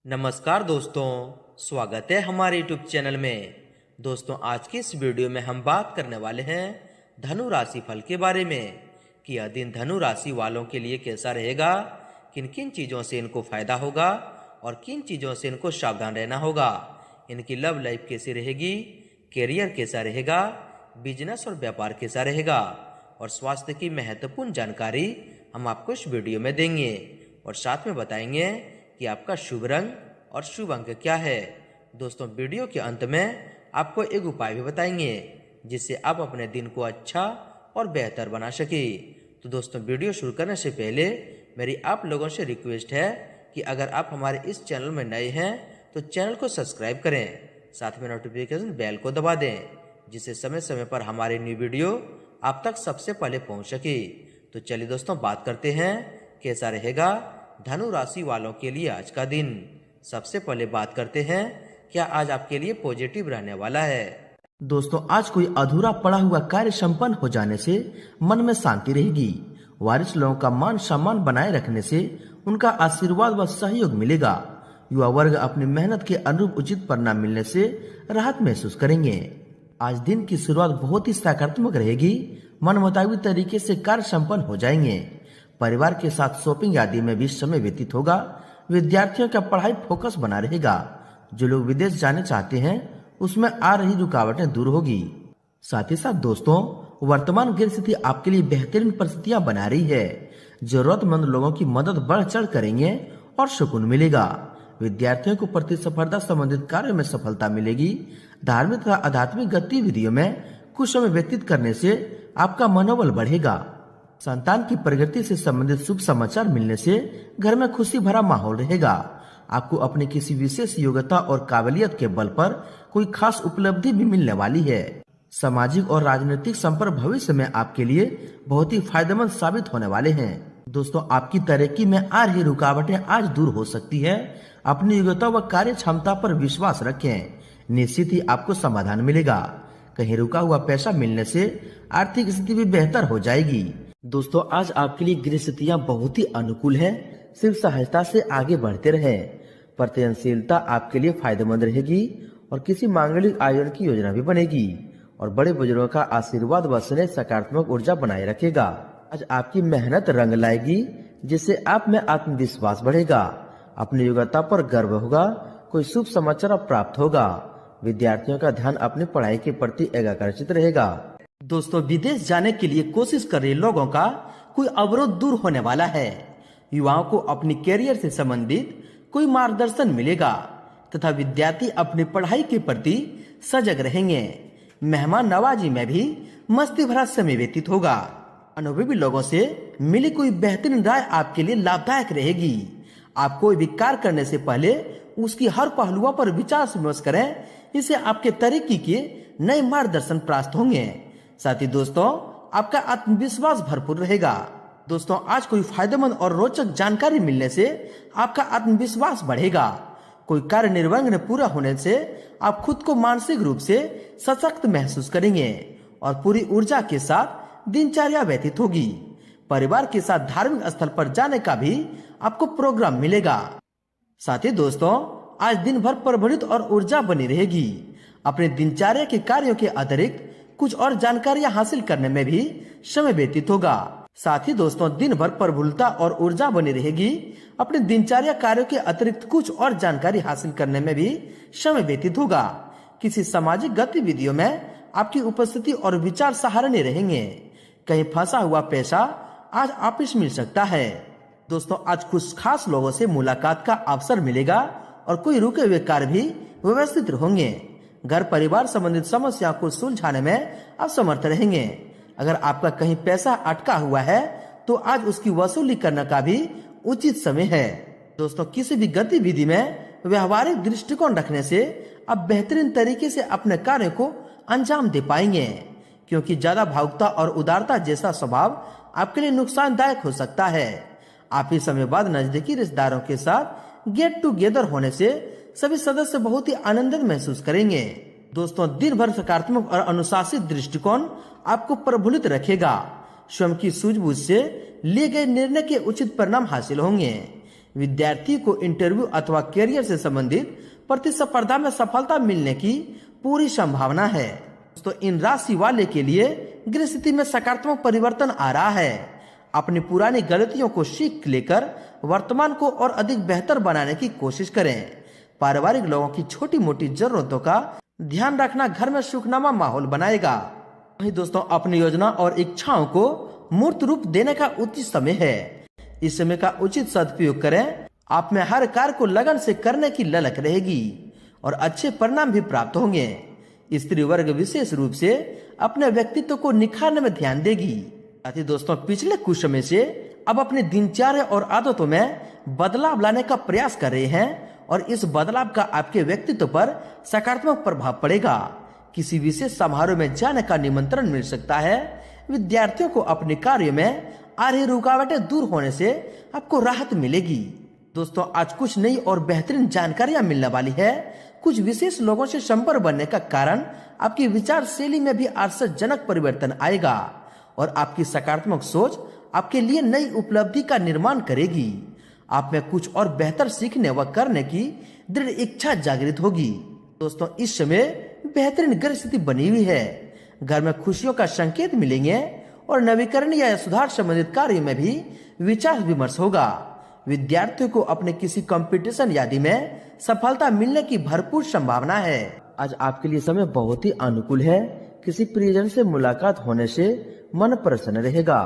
नमस्कार दोस्तों, स्वागत है हमारे YouTube चैनल में। दोस्तों, आज की इस वीडियो में हम बात करने वाले हैं धनु राशि फल के बारे में कि यह दिन धनु राशि वालों के लिए कैसा रहेगा, किन किन चीज़ों से इनको फायदा होगा और किन चीज़ों से इनको सावधान रहना होगा। इनकी लव लाइफ कैसी रहेगी, कैरियर कैसा रहेगा, बिजनेस और व्यापार कैसा रहेगा और स्वास्थ्य की महत्वपूर्ण जानकारी हम आपको इस वीडियो में देंगे और साथ में बताएंगे कि आपका शुभ रंग और शुभ अंक क्या है। दोस्तों, वीडियो के अंत में आपको एक उपाय भी बताएंगे जिससे आप अपने दिन को अच्छा और बेहतर बना सके। तो दोस्तों, वीडियो शुरू करने से पहले मेरी आप लोगों से रिक्वेस्ट है कि अगर आप हमारे इस चैनल में नए हैं तो चैनल को सब्सक्राइब करें, साथ में नोटिफिकेशन बेल को दबा दें जिससे समय समय पर हमारे न्यू वीडियो आप तक सबसे पहले पहुंच सके। तो चलिए दोस्तों, बात करते हैं कैसा रहेगा धनु राशि वालों के लिए आज का दिन। सबसे पहले बात करते हैं क्या आज आपके लिए पॉजिटिव रहने वाला है। दोस्तों, आज कोई अधूरा पड़ा हुआ कार्य संपन्न हो जाने से मन में शांति रहेगी। वरिष्ठ लोगों का मान सम्मान बनाए रखने से उनका आशीर्वाद व सहयोग मिलेगा। युवा वर्ग अपनी मेहनत के अनुरूप उचित परिणाम मिलने से राहत महसूस करेंगे। आज दिन की शुरुआत बहुत ही सकारात्मक रहेगी। मन मुताबिक तरीके से कार्य संपन्न हो जाएंगे। परिवार के साथ शॉपिंग आदि में भी समय व्यतीत होगा। विद्यार्थियों का पढ़ाई फोकस बना रहेगा। जो लोग विदेश जाने चाहते हैं उसमें आ रही रुकावटें दूर होगी। साथ ही साथ दोस्तों, वर्तमान ग्रह स्थिति आपके लिए बेहतरीन परिस्थितियां बना रही है। जरूरतमंद लोगों की मदद बढ़ चढ़ करेंगे और सुकून मिलेगा। विद्यार्थियों को प्रतिस्पर्धा संबंधित कार्यों में सफलता मिलेगी। धार्मिक तथा आध्यात्मिक गतिविधियों में कुछ समय व्यतीत करने से आपका मनोबल बढ़ेगा। संतान की प्रगति से संबंधित शुभ समाचार मिलने से घर में खुशी भरा माहौल रहेगा। आपको अपनी किसी विशेष योग्यता और काबिलियत के बल पर कोई खास उपलब्धि भी मिलने वाली है। सामाजिक और राजनीतिक संपर्क भविष्य में आपके लिए बहुत ही फायदेमंद साबित होने वाले हैं। दोस्तों, आपकी तरक्की में आ रही रुकावटें आज दूर हो सकती है। अपनी योग्यता व कार्य क्षमता पर विश्वास रखें, निश्चित ही आपको समाधान मिलेगा। कहीं रुका हुआ पैसा मिलने से आर्थिक स्थिति भी बेहतर हो जाएगी। दोस्तों, आज आपके लिए गृह स्थितियां बहुत ही अनुकूल है। सिर्फ सहायता से आगे बढ़ते रहे। प्रयत्नशीलता आपके लिए फायदेमंद रहेगी और किसी मांगलिक आयोजन की योजना भी बनेगी और बड़े बुजुर्गों का आशीर्वाद व स्नेह सकारात्मक ऊर्जा बनाए रखेगा। आज आपकी मेहनत रंग लाएगी जिससे आप में आत्मविश्वास बढ़ेगा। अपनी योग्यता पर गर्व होगा। कोई शुभ समाचार प्राप्त होगा। विद्यार्थियों का ध्यान अपनी पढ़ाई के प्रति एकाग्रचित रहेगा। दोस्तों, विदेश जाने के लिए कोशिश कर रहे लोगों का कोई अवरोध दूर होने वाला है। युवाओं को अपनी कैरियर से संबंधित कोई मार्गदर्शन मिलेगा तथा विद्यार्थी अपनी पढ़ाई के प्रति सजग रहेंगे। मेहमान नवाजी में भी मस्ती भरा समय व्यतीत होगा। अनुभवी लोगों से मिली कोई बेहतरीन राय आपके लिए लाभदायक रहेगी। आप कोई भी कार्य करने से पहले उसकी हर पहलुओं पर विचार विमर्श करें, इससे आपके तरक्की के नए मार्गदर्शन प्राप्त होंगे। साथ ही दोस्तों, आपका आत्मविश्वास भरपूर रहेगा। दोस्तों, आज कोई फायदेमंद और रोचक जानकारी मिलने से आपका आत्मविश्वास बढ़ेगा। कोई कार्य निर्विघ्न पूरा होने से आप खुद को मानसिक रूप से सशक्त महसूस करेंगे और पूरी ऊर्जा के साथ दिनचर्या व्यतीत होगी। परिवार के साथ धार्मिक स्थल पर जाने का भी आपको प्रोग्राम मिलेगा। साथ ही दोस्तों, आज दिन भर प्रफुल्लित और ऊर्जा बनी रहेगी। अपने दिनचर्या के कार्यों के अतिरिक्त कुछ और जानकारियां हासिल करने में भी समय व्यतीत होगा। साथ ही दोस्तों, दिन भर प्रफुल्लता और ऊर्जा बनी रहेगी। अपने दिनचर्या कार्यों के अतिरिक्त कुछ और जानकारी हासिल करने में भी समय व्यतीत होगा। किसी सामाजिक गतिविधियों में आपकी उपस्थिति और विचार सराहनीय रहेंगे। कहीं फंसा हुआ पैसा आज वापस मिल सकता है। दोस्तों, आज कुछ खास लोगों से मुलाकात का अवसर मिलेगा और कोई रुके हुए कार्य भी व्यवस्थित होंगे। घर परिवार संबंधित समस्या को सुलझाने में आप समर्थ रहेंगे। अगर आपका कहीं पैसा अटका हुआ है तो आज उसकी वसूली करने का भी उचित समय है। दोस्तों, किसी भी गतिविधि में व्यवहारिक दृष्टिकोण रखने से आप बेहतरीन तरीके से अपने कार्य को अंजाम दे पाएंगे, क्योंकि ज्यादा भावुकता और उदारता जैसा स्वभाव आपके लिए नुकसानदायक हो सकता है। आप इस समय बाद नजदीकी रिश्तेदारों के साथ गेट टुगेदर होने से सभी सदस्य बहुत ही आनंदित महसूस करेंगे। दोस्तों, दिन भर सकारात्मक और अनुशासित दृष्टिकोण आपको प्रफुल्लित रखेगा। स्वयं की सूझबूझ से लिए गए निर्णय के उचित परिणाम हासिल होंगे। विद्यार्थी को इंटरव्यू अथवा करियर से संबंधित प्रतिस्पर्धा में सफलता मिलने की पूरी संभावना है। तो इन राशि वाले के लिए गृह स्थिति में सकारात्मक परिवर्तन आ रहा है। अपनी पुरानी गलतियों को सीख लेकर वर्तमान को और अधिक बेहतर बनाने की कोशिश करें। पारिवारिक लोगों की छोटी मोटी जरूरतों का ध्यान रखना घर में सुखनामा माहौल बनाएगा। वहीं दोस्तों, अपनी योजना और इच्छाओं को मूर्त रूप देने का उचित समय है। इस समय का उचित सदुपयोग करें। आप में हर कार्य को लगन से करने की ललक रहेगी और अच्छे परिणाम भी प्राप्त होंगे। स्त्री वर्ग विशेष रूप से अपने व्यक्तित्व को निखारने में ध्यान देगी। साथ ही दोस्तों, पिछले कुछ समय से अब अपनी दिनचर्या और आदतों में बदलाव लाने का प्रयास कर रहे हैं और इस बदलाव का आपके व्यक्तित्व पर सकारात्मक प्रभाव पड़ेगा। किसी विशेष समारोह में जाने का निमंत्रण मिल सकता है। विद्यार्थियों को अपने कार्य में आ रही रुकावटें दूर होने से आपको राहत मिलेगी। दोस्तों, आज कुछ नई और बेहतरीन जानकारियां मिलने वाली है। कुछ विशेष लोगों से संपर्क बनने का कारण आपकी विचार शैली में भी आश्चर्यजनक परिवर्तन आएगा और आपकी सकारात्मक सोच आपके लिए नई उपलब्धि का निर्माण करेगी। आप में कुछ और बेहतर सीखने व करने की दृढ़ इच्छा जागृत होगी। दोस्तों, इस समय बेहतरीन ग्रह स्थिति बनी हुई है। घर में खुशियों का संकेत मिलेंगे और नवीकरण या सुधार संबंधित कार्यों में भी विचार विमर्श होगा। विद्यार्थियों को अपने किसी कंपटीशन यादी में सफलता मिलने की भरपूर संभावना है। आज आपके लिए समय बहुत ही अनुकूल है। किसी प्रियजन से मुलाकात होने से मन प्रसन्न रहेगा।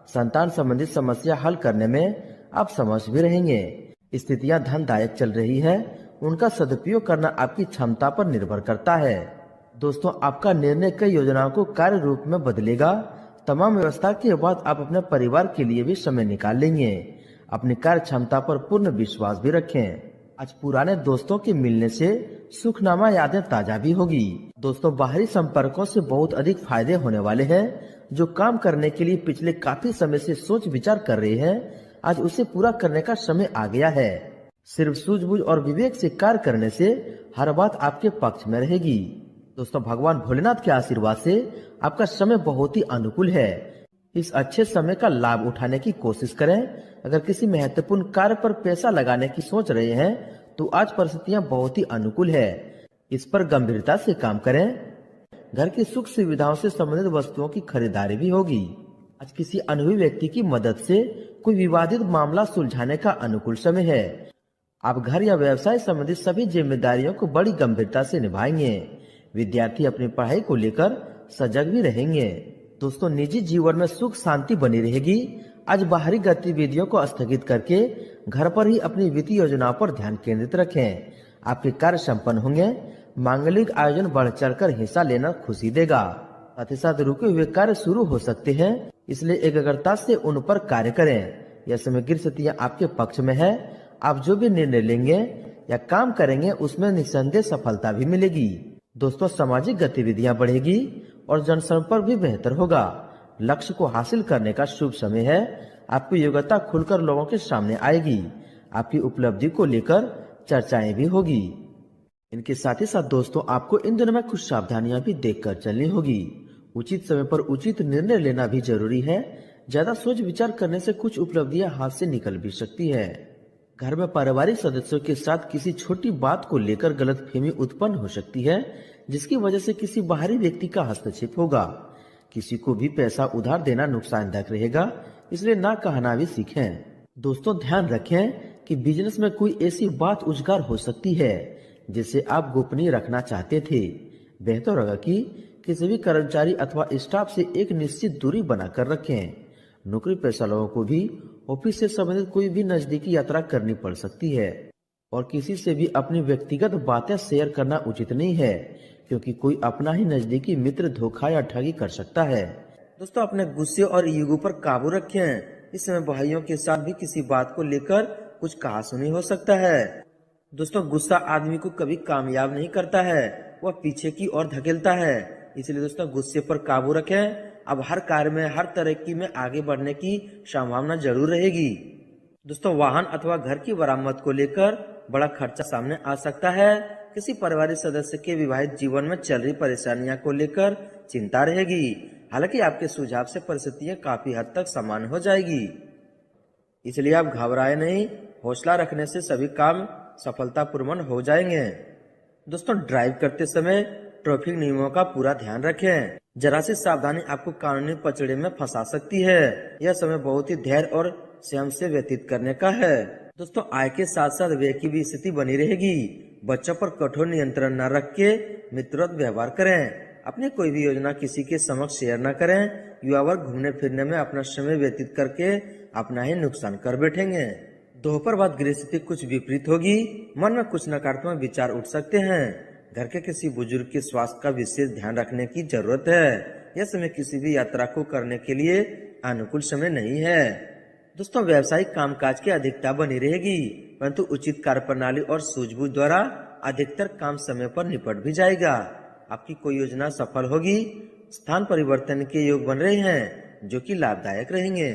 संतान संबंधित समस्या हल करने में आप समझ भी रहेंगे। स्थितियां धनदायक चल रही है। उनका सदुपयोग करना आपकी क्षमता पर निर्भर करता है। दोस्तों, आपका निर्णय कई योजनाओं को कार्य रूप में बदलेगा। तमाम व्यवस्था के बाद आप अपने परिवार के लिए भी समय निकाल लेंगे। अपनी कार्य क्षमता पर पूर्ण विश्वास भी रखें। आज पुराने दोस्तों के मिलने से सुखनामा यादें ताजा भी होगी। दोस्तों, बाहरी संपर्कों से बहुत अधिक फायदे होने वाले हैं। जो काम करने के लिए पिछले काफी समय से सोच विचार कर रहे हैं, आज उसे पूरा करने का समय आ गया है। सिर्फ सूझबूझ और विवेक से कार्य करने से हर बात आपके पक्ष में रहेगी। दोस्तों, भगवान भोलेनाथ के आशीर्वाद से आपका समय बहुत ही अनुकूल है। इस अच्छे समय का लाभ उठाने की कोशिश करें। अगर किसी महत्वपूर्ण कार्य पर पैसा लगाने की सोच रहे हैं तो आज परिस्थितियां बहुत ही अनुकूल है। इस पर गंभीरता से काम करें। घर की सुख सुविधाओं से संबंधित वस्तुओं की खरीदारी भी होगी। आज किसी अनुभवी व्यक्ति की मदद से कोई विवादित मामला सुलझाने का अनुकूल समय है। आप घर या व्यवसाय संबंधित सभी जिम्मेदारियों को बड़ी गंभीरता से निभाएंगे। विद्यार्थी अपनी पढ़ाई को लेकर सजग भी रहेंगे। दोस्तों, निजी जीवन में सुख शांति बनी रहेगी। आज बाहरी गतिविधियों को स्थगित करके घर पर ही अपनी वित्तीय योजनाओं पर ध्यान केंद्रित रखें। आपके कार्य संपन्न होंगे। मांगलिक आयोजन बढ़ चढ़कर हिस्सा लेना खुशी देगा। साथ ही साथ रुके हुए कार्य शुरू हो सकते हैं, इसलिए एकाग्रता से उन पर कार्य करें। यह समय गृह स्थितियां आपके पक्ष में है। आप जो भी निर्णय लेंगे या काम करेंगे उसमें निस्संदेह सफलता भी मिलेगी। दोस्तों, सामाजिक गतिविधियां बढ़ेगी और जनसंपर्क भी बेहतर होगा। लक्ष्य को हासिल करने का शुभ समय है। आपकी योग्यता खुलकर लोगों के सामने आएगी। आपकी उपलब्धि को लेकर चर्चाएं भी होगी। इनके साथ ही साथ दोस्तों, आपको इन दिनों में कुछ सावधानियां भी देखकर चलनी होगी। उचित समय पर उचित निर्णय लेना भी जरूरी है। ज्यादा सोच विचार करने से कुछ उपलब्धियां हाथ से निकल भी सकती है। घर में पारिवारिक सदस्यों के साथ किसी छोटी बात को लेकर गलतफहमी उत्पन्न हो सकती है, जिसकी वजह से किसी बाहरी व्यक्ति का हस्तक्षेप होगा। किसी को भी पैसा उधार देना नुकसानदायक रहेगा, इसलिए ना कहना भी सीखें। दोस्तों, ध्यान रखें कि बिजनेस में कोई ऐसी बात उजागर हो सकती है जिसे आप गोपनीय रखना चाहते थे। बेहतर होगा कि किसी भी कर्मचारी अथवा स्टाफ से एक निश्चित दूरी बनाकर रखें। नौकरी पेशा लोगों को भी ऑफिस से संबंधित कोई भी नजदीकी यात्रा करनी पड़ सकती है और किसी से भी अपनी व्यक्तिगत बातें शेयर करना उचित नहीं है, क्योंकि कोई अपना ही नजदीकी मित्र धोखा या ठगी कर सकता है। दोस्तों, अपने गुस्से और ईगो पर काबू रखें। इस समय भाइयों के साथ भी किसी बात को लेकर कुछ कहासुनी हो सकता है। दोस्तों, गुस्सा आदमी को कभी कामयाब नहीं करता है, वह पीछे की ओर धकेलता है। इसलिए दोस्तों, गुस्से पर काबू रखें। अब हर कार्य में, हर तरक्की में आगे बढ़ने की संभावना जरूर रहेगी। दोस्तों, वाहन अथवा घर की मरम्मत को लेकर बड़ा खर्चा सामने आ सकता है। किसी पारिवारिक सदस्य के विवाहित जीवन में चल रही परेशानियों को लेकर चिंता रहेगी। हालांकि आपके सुझाव से परिस्थितियां काफी हद तक सामान्य हो जाएगी, इसलिए आप घबराए नहीं हौसला रखने से सभी काम सफलतापूर्वक हो जाएंगे। दोस्तों, ड्राइव करते समय ट्रैफिक नियमों का पूरा ध्यान रखें। जरा सी सावधानी आपको कानूनी पचड़े में फंसा सकती है। यह समय बहुत ही धैर्य और संयम से व्यतीत करने का है। दोस्तों, आय के साथ साथ व्यय की भी स्थिति बनी रहेगी। बच्चों पर कठोर नियंत्रण न रख के मित्रवत व्यवहार करें। अपनी कोई भी योजना किसी के समक्ष शेयर न करें। युवा वर्ग घूमने फिरने में अपना समय व्यतीत करके अपना ही नुकसान कर बैठेंगे। दोपहर बाद गृह स्थिति कुछ विपरीत होगी। मन में कुछ नकारात्मक विचार उठ सकते हैं। घर के किसी बुजुर्ग के स्वास्थ्य का विशेष ध्यान रखने की जरूरत है। यह समय किसी भी यात्रा को करने के लिए अनुकूल समय नहीं है। दोस्तों, व्यावसायिक कामकाज की अधिकता बनी रहेगी, परंतु उचित कार्यप्रणाली और सूझबूझ द्वारा अधिकतर काम समय पर निपट भी जाएगा। आपकी कोई योजना सफल होगी। स्थान परिवर्तन के योग बन रहे हैं जो कि लाभदायक रहेंगे।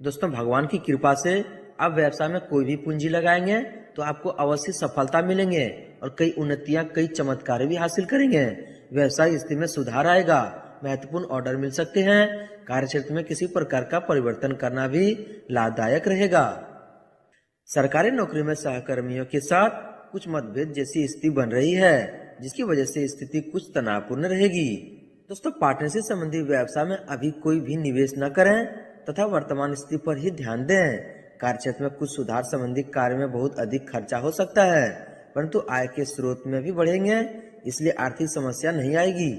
दोस्तों, भगवान की कृपा से आप व्यवसाय में कोई भी पूंजी लगाएंगे तो आपको अवश्य सफलता मिलेंगे और कई उन्नतियां, कई चमत्कार भी हासिल करेंगे। व्यवसाय स्थिति में सुधार आएगा। महत्वपूर्ण ऑर्डर मिल सकते हैं। कार्यक्षेत्र में किसी प्रकार का परिवर्तन करना भी लाभदायक रहेगा। सरकारी नौकरी में सहकर्मियों के साथ कुछ मतभेद जैसी स्थिति बन रही है, जिसकी वजह से स्थिति कुछ तनावपूर्ण रहेगी। दोस्तों, पार्टनरशिप संबंधी व्यवसाय में अभी कोई भी निवेश न करें तथा वर्तमान स्थिति पर ही ध्यान दें। कार्यक्षेत्र में कुछ सुधार संबंधी कार्य में बहुत अधिक खर्चा हो सकता है, परंतु आय के स्रोत में भी बढ़ेंगे, इसलिए आर्थिक समस्या नहीं आएगी।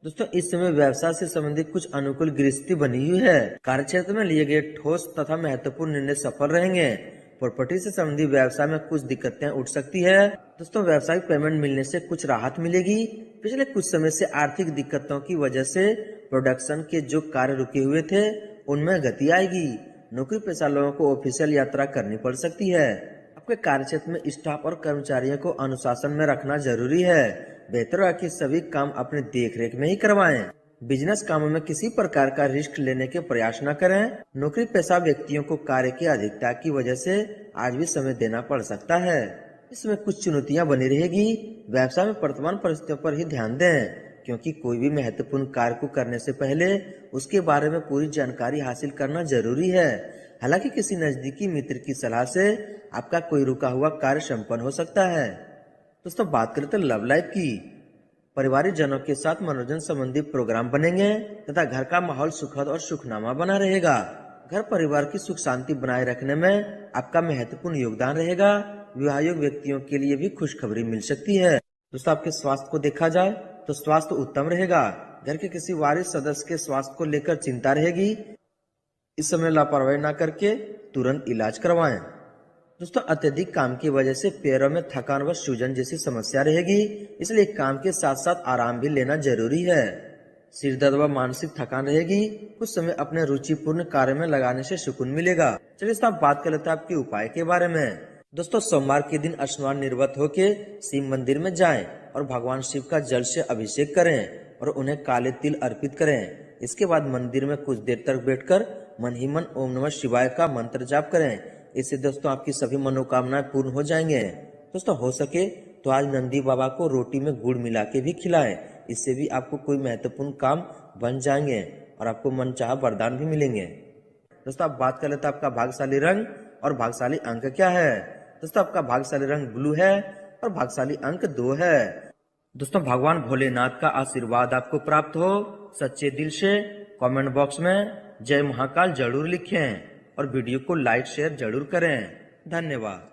दोस्तों, इस समय व्यवसाय से संबंधित कुछ अनुकूल गृहस्थी बनी हुई है। कार्यक्षेत्र में लिए गए ठोस तथा महत्वपूर्ण निर्णय सफल रहेंगे। प्रॉपर्टी से संबंधित व्यवसाय में कुछ दिक्कतें उठ सकती है। दोस्तों, व्यावसायिक पेमेंट मिलने से कुछ राहत मिलेगी। पिछले कुछ समय से आर्थिक दिक्कतों की वजह से प्रोडक्शन के जो कार्य रुके हुए थे उनमें गति आएगी। नौकरी पेशा लोगों को ऑफिशियल यात्रा करनी पड़ सकती है। आपके कार्यक्षेत्र में स्टाफ और कर्मचारियों को अनुशासन में रखना जरूरी है। बेहतर है कि सभी काम अपने देखरेख में ही करवाएं। बिजनेस कामों में किसी प्रकार का रिस्क लेने के प्रयास न करें। नौकरी पेशा व्यक्तियों को कार्य की अधिकता की वजह से आज भी समय देना पड़ सकता है। इसमें कुछ चुनौतियां बनी रहेगी। व्यवसाय में वर्तमान परिस्थितियों पर ही ध्यान दें, क्योंकि कोई भी महत्वपूर्ण कार्य को करने से पहले उसके बारे में पूरी जानकारी हासिल करना जरूरी है। हालांकि किसी नजदीकी मित्र की सलाह से आपका कोई रुका हुआ कार्य संपन्न हो सकता है। दोस्तों, बात करें तो लव लाइफ की। पारिवारिक जनों के साथ मनोरंजन संबंधी प्रोग्राम बनेंगे तथा घर का माहौल सुखद और सुखनामा बना रहेगा। घर परिवार की सुख शांति बनाए रखने में आपका महत्वपूर्ण योगदान रहेगा। विवाहित व्यक्तियों के लिए भी खुशखबरी मिल सकती है। दोस्तों, आपके स्वास्थ्य को देखा जाए तो स्वास्थ्य उत्तम रहेगा। घर के किसी वारिस सदस्य के स्वास्थ्य को लेकर चिंता रहेगी। इस समय लापरवाही न करके तुरंत इलाज करवाएं। दोस्तों, अत्यधिक काम की वजह से पैरों में थकान व सूजन जैसी समस्या रहेगी, इसलिए काम के साथ साथ आराम भी लेना जरूरी है। सिर दर्द व मानसिक थकान रहेगी। कुछ समय अपने रुचिपूर्ण कार्य में लगाने से सुकून मिलेगा। चलिए अब बात कर लेते हैं आपके उपाय के बारे में। दोस्तों, सोमवार के दिन स्नान निर्वत होके शिव मंदिर में जाएं और भगवान शिव का जल से अभिषेक करें और उन्हें काले तिल अर्पित करें। इसके बाद मंदिर में कुछ देर तक बैठकर मन ही मन ओम नमः शिवाय का मंत्र जाप करें। इससे दोस्तों आपकी सभी मनोकामनाएं पूर्ण हो जाएंगे। दोस्तों, हो सके तो आज नंदी बाबा को रोटी में गुड़ मिला के भी खिलाएं। इससे भी आपको कोई महत्वपूर्ण काम बन जाएंगे और आपको मनचाहा वरदान भी मिलेंगे। दोस्तों, आप बात कर लेते हैं आपका भाग्यशाली रंग और भाग्यशाली अंक क्या है। दोस्तों, आपका भाग्यशाली रंग ब्लू है और भाग्यशाली अंक 2 है। दोस्तों, भगवान भोलेनाथ का आशीर्वाद आपको प्राप्त हो। सच्चे दिल से कमेंट बॉक्स में जय महाकाल जरूर लिखें और वीडियो को लाइक शेयर जरूर करें। धन्यवाद।